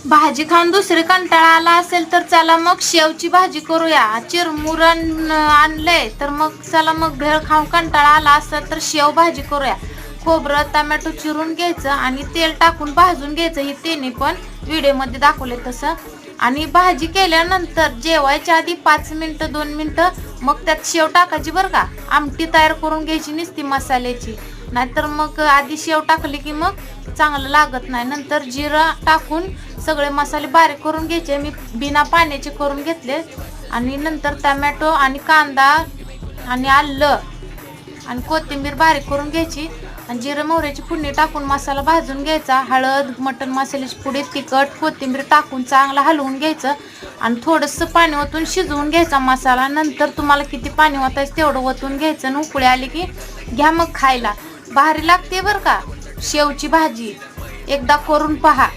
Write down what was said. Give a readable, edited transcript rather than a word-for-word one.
भाजी खाऊन दुसरी कंटाळा आला असेल तर चला मग शेवची भाजी करूया. चिरमुरण आणलंय तर मग चला मग भेळ खाऊन कंटाळा आला असेल तर शेव भाजी करूया. खोबरं टमॅटो चिरून घ्यायचं आणि तेल टाकून भाजून घ्यायचं. ही तिन्ही पण व्हिडिओमध्ये दाखवले तसं. आणि भाजी केल्यानंतर जेवायच्या आधी 5 मिनिटं 2 मिनिटं मग त्यात शेव टाकायची बरं का. आमटी तयार करून घ्यायची नुसती मसाल्याची, नाहीतर मग आधी शेव टाकली की मग चांगलं लागत नाही. नंतर जिरा टाकून सगळे मसाले बारीक करून घ्यायचे. मी बिना पाण्याचे करून घेतले. आणि नंतर टमॅटो आणि कांदा आणि आलं आणि कोथिंबीर बारीक करून घ्यायची आणि जिरं मोहरीची फोडणी टाकून मसाला भाजून घ्यायचा. हळद, मटण मसाल्याची पुडी, तिखट, कोथिंबीर टाकून चांगलं हलवून घ्यायचं आणि थोडंसं पाणी ओतून शिजवून घ्यायचा मसाला. नंतर तुम्हाला किती पाणी ओतायचं तेवढं ओतून घ्यायचं आणि उकळी आली की घ्या मग खायला. भारी लागते बरं का शेवची भाजी. एकदा करून पहा.